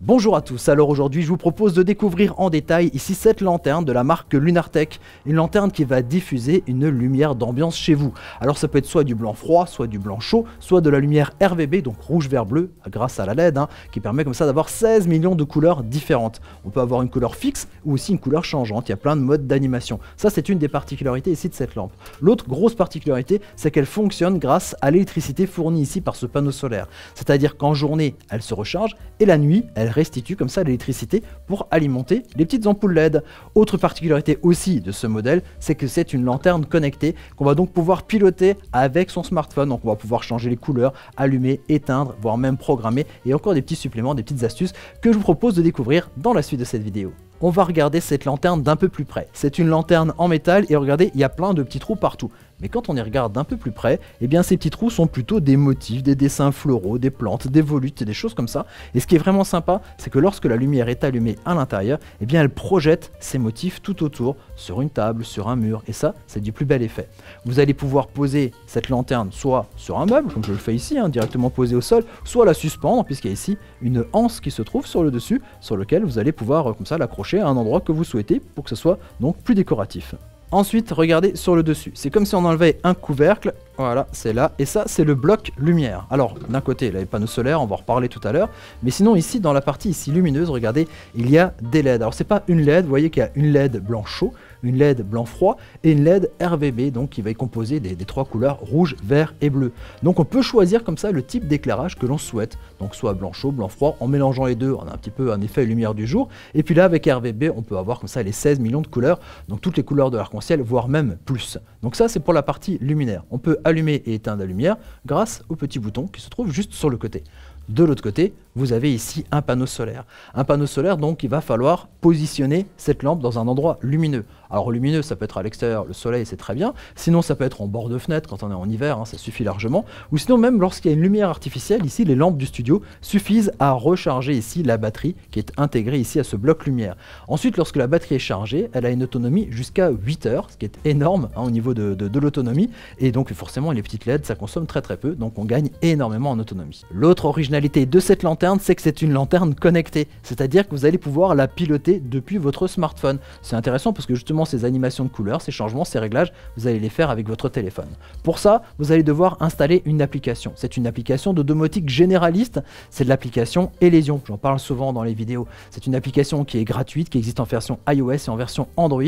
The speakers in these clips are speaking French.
Bonjour à tous, alors aujourd'hui je vous propose de découvrir en détail ici cette lanterne de la marque Lunartech, une lanterne qui va diffuser une lumière d'ambiance chez vous. Alors ça peut être soit du blanc froid, soit du blanc chaud, soit de la lumière RVB, donc rouge, vert, bleu, grâce à la LED, qui permet comme ça d'avoir 16 millions de couleurs différentes. On peut avoir une couleur fixe ou aussi une couleur changeante, il y a plein de modes d'animation. Ça c'est une des particularités ici de cette lampe. L'autre grosse particularité, c'est qu'elle fonctionne grâce à l'électricité fournie ici par ce panneau solaire. C'est-à-dire qu'en journée, elle se recharge et la nuit, elle restitue comme ça l'électricité pour alimenter les petites ampoules LED. Autre particularité aussi de ce modèle, c'est que c'est une lanterne connectée qu'on va donc pouvoir piloter avec son smartphone. Donc on va pouvoir changer les couleurs, allumer, éteindre, voire même programmer, et encore des petits suppléments, des petites astuces que je vous propose de découvrir dans la suite de cette vidéo. On va regarder cette lanterne d'un peu plus près. C'est une lanterne en métal et regardez, il y a plein de petits trous partout. Mais quand on y regarde d'un peu plus près, eh bien ces petits trous sont plutôt des motifs, des dessins floraux, des plantes, des volutes, des choses comme ça. Et ce qui est vraiment sympa, c'est que lorsque la lumière est allumée à l'intérieur, eh bien elle projette ces motifs tout autour, sur une table, sur un mur, et ça, c'est du plus bel effet. Vous allez pouvoir poser cette lanterne soit sur un meuble, comme je le fais ici, directement posé au sol, soit la suspendre, puisqu'il y a ici une anse qui se trouve sur le dessus, sur lequel vous allez pouvoir comme ça l'accrocher à un endroit que vous souhaitez pour que ce soit donc plus décoratif. Ensuite, regardez sur le dessus, c'est comme si on enlevait un couvercle, voilà, c'est là, et ça c'est le bloc lumière. Alors, d'un côté, là, les panneaux solaires, on va en reparler tout à l'heure, mais sinon ici, dans la partie ici lumineuse, regardez, il y a des LED. Alors c'est pas une LED, vous voyez qu'il y a une LED blanc chaud, une LED blanc froid et une LED RVB, donc qui va être composée des trois couleurs rouge, vert et bleu. Donc on peut choisir comme ça le type d'éclairage que l'on souhaite, donc soit blanc chaud, blanc froid, en mélangeant les deux, on a un petit peu un effet lumière du jour, et puis là avec RVB, on peut avoir comme ça les 16 millions de couleurs, donc toutes les couleurs de l'arc-en-ciel, voire même plus. Donc ça c'est pour la partie luminaire. On peut allumer et éteindre la lumière grâce au petit bouton qui se trouve juste sur le côté. De l'autre côté, vous avez ici un panneau solaire. Un panneau solaire, donc il va falloir positionner cette lampe dans un endroit lumineux. Alors lumineux, ça peut être à l'extérieur, le soleil c'est très bien. Sinon ça peut être en bord de fenêtre quand on est en hiver, ça suffit largement. Ou sinon même lorsqu'il y a une lumière artificielle, ici les lampes du studio suffisent à recharger ici la batterie qui est intégrée ici à ce bloc lumière. Ensuite, lorsque la batterie est chargée, elle a une autonomie jusqu'à 8 heures, ce qui est énorme au niveau de l'autonomie. Et donc forcément les petites LED ça consomme très peu, donc on gagne énormément en autonomie. L'autre originalité de cette lanterne, c'est que c'est une lanterne connectée, c'est-à-dire que vous allez pouvoir la piloter depuis votre smartphone. C'est intéressant parce que justement ces animations de couleurs, ces changements, ces réglages, vous allez les faire avec votre téléphone. Pour ça, vous allez devoir installer une application. C'est une application de domotique généraliste, c'est de l'application Elysion, j'en parle souvent dans les vidéos. C'est une application qui est gratuite, qui existe en version iOS et en version Android,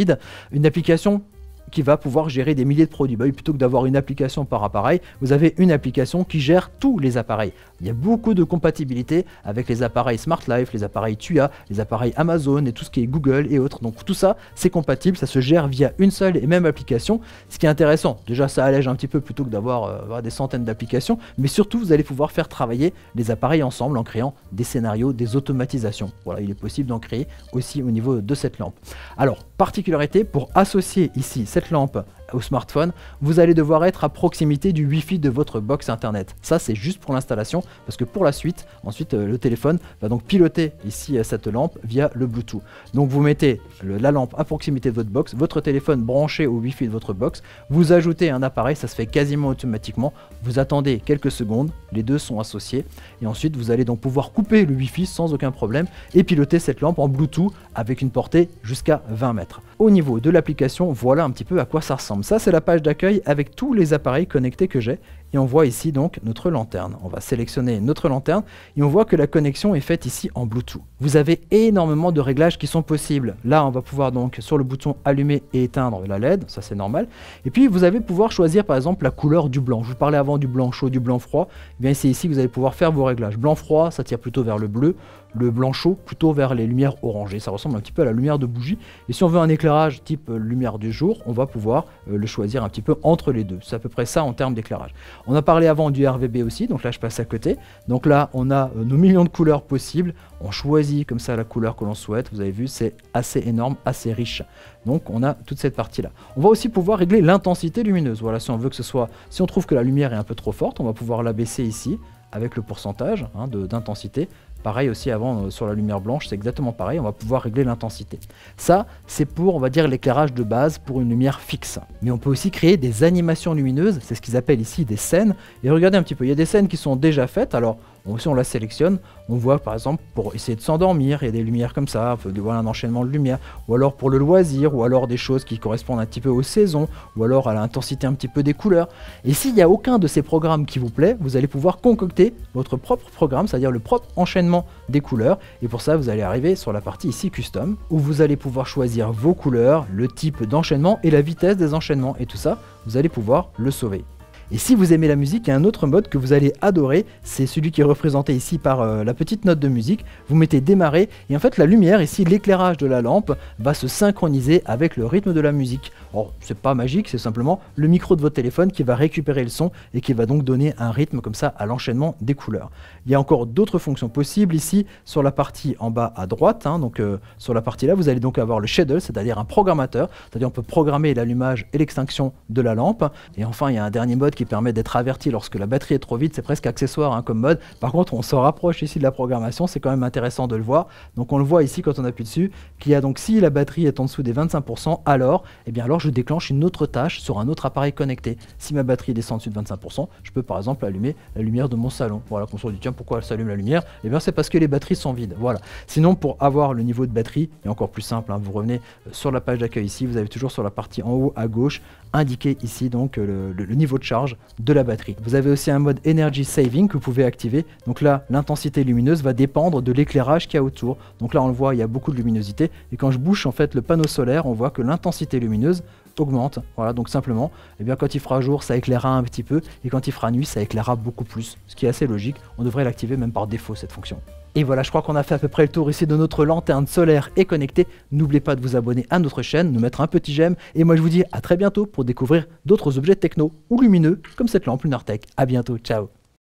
une application qui va pouvoir gérer des milliers de produits. Plutôt que d'avoir une application par appareil, vous avez une application qui gère tous les appareils. Il y a beaucoup de compatibilité avec les appareils Smart Life, les appareils TUIA, les appareils Amazon et tout ce qui est Google et autres. Donc tout ça, c'est compatible, ça se gère via une seule et même application. Ce qui est intéressant, déjà ça allège un petit peu plutôt que d'avoir des centaines d'applications, mais surtout vous allez pouvoir faire travailler les appareils ensemble en créant des scénarios, des automatisations. Voilà, il est possible d'en créer aussi au niveau de cette lampe. Alors, particularité, pour associer ici cette lampe au smartphone, vous allez devoir être à proximité du Wi-Fi de votre box internet. Ça c'est juste pour l'installation, parce que pour la suite, ensuite le téléphone va donc piloter ici cette lampe via le Bluetooth. Donc vous mettez la lampe à proximité de votre box, votre téléphone branché au Wi-Fi de votre box, vous ajoutez un appareil, ça se fait quasiment automatiquement, vous attendez quelques secondes, les deux sont associés, et ensuite vous allez donc pouvoir couper le Wi-Fi sans aucun problème et piloter cette lampe en Bluetooth avec une portée jusqu'à 20 mètres. Au niveau de l'application, voilà un petit peu à quoi ça ressemble. Ça c'est la page d'accueil avec tous les appareils connectés que j'ai, et on voit ici donc notre lanterne. On va sélectionner notre lanterne et on voit que la connexion est faite ici en Bluetooth. Vous avez énormément de réglages qui sont possibles. Là on va pouvoir donc sur le bouton allumer et éteindre la LED, ça c'est normal. Et puis vous allez pouvoir choisir par exemple la couleur du blanc. Je vous parlais avant du blanc chaud, du blanc froid. Et bien c'est ici que vous allez pouvoir faire vos réglages. Blanc froid, ça tire plutôt vers le bleu. Le blanc chaud plutôt vers les lumières orangées, ça ressemble un petit peu à la lumière de bougie. Et si on veut un éclairage type lumière du jour, on va pouvoir le choisir un petit peu entre les deux. C'est à peu près ça en termes d'éclairage. On a parlé avant du RVB aussi, donc là je passe à côté. Donc là on a nos millions de couleurs possibles, on choisit comme ça la couleur que l'on souhaite. Vous avez vu, c'est assez énorme, assez riche. Donc on a toute cette partie là. On va aussi pouvoir régler l'intensité lumineuse. Voilà, si on veut que ce soit, si on trouve que la lumière est un peu trop forte, on va pouvoir la baisser ici avec le pourcentage d'intensité. Pareil aussi avant sur la lumière blanche, c'est exactement pareil, on va pouvoir régler l'intensité. Ça, c'est pour, on va dire, l'éclairage de base pour une lumière fixe. Mais on peut aussi créer des animations lumineuses, c'est ce qu'ils appellent ici des scènes. Et regardez un petit peu, il y a des scènes qui sont déjà faites, alors Si on la sélectionne, on voit par exemple pour essayer de s'endormir, il y a des lumières comme ça, voilà un enchaînement de lumière, ou alors pour le loisir, ou alors des choses qui correspondent un petit peu aux saisons, ou alors à l'intensité un petit peu des couleurs. Et s'il n'y a aucun de ces programmes qui vous plaît, vous allez pouvoir concocter votre propre programme, c'est-à-dire le propre enchaînement des couleurs. Et pour ça, vous allez arriver sur la partie ici Custom, où vous allez pouvoir choisir vos couleurs, le type d'enchaînement et la vitesse des enchaînements. Et tout ça, vous allez pouvoir le sauver. Et si vous aimez la musique, il y a un autre mode que vous allez adorer, c'est celui qui est représenté ici par la petite note de musique. Vous mettez démarrer et en fait la lumière ici, l'éclairage de la lampe va se synchroniser avec le rythme de la musique. Alors c'est pas magique, c'est simplement le micro de votre téléphone qui va récupérer le son et qui va donc donner un rythme comme ça à l'enchaînement des couleurs. Il y a encore d'autres fonctions possibles ici sur la partie en bas à droite, donc sur la partie là vous allez donc avoir le shader, c'est-à-dire un programmateur, c'est-à-dire on peut programmer l'allumage et l'extinction de la lampe. Et enfin il y a un dernier mode qui permet d'être averti lorsque la batterie est trop vide, c'est presque accessoire comme mode. Par contre on se rapproche ici de la programmation, c'est quand même intéressant de le voir. Donc on le voit ici quand on appuie dessus, qu'il y a donc si la batterie est en dessous des 25%, alors je déclenche une autre tâche sur un autre appareil connecté. Si ma batterie descend en dessous de 25%, je peux par exemple allumer la lumière de mon salon. Voilà, qu'on se dit tiens pourquoi elle s'allume la lumière? Eh bien c'est parce que les batteries sont vides. Voilà. Sinon pour avoir le niveau de batterie, et encore plus simple, vous revenez sur la page d'accueil ici, vous avez toujours sur la partie en haut à gauche indiqué ici donc le niveau de charge de la batterie. Vous avez aussi un mode Energy Saving que vous pouvez activer. Donc là, l'intensité lumineuse va dépendre de l'éclairage qu'il y a autour. Donc là, on le voit, il y a beaucoup de luminosité. Et quand je bouge en fait le panneau solaire, on voit que l'intensité lumineuse augmente. Voilà, donc simplement, quand il fera jour, ça éclairera un petit peu. Et quand il fera nuit, ça éclairera beaucoup plus. Ce qui est assez logique. On devrait l'activer même par défaut, cette fonction. Et voilà, je crois qu'on a fait à peu près le tour ici de notre lanterne solaire et connectée. N'oubliez pas de vous abonner à notre chaîne, nous mettre un petit j'aime. Et moi, je vous dis à très bientôt pour découvrir d'autres objets techno ou lumineux comme cette lampe Lunartech. À bientôt, ciao!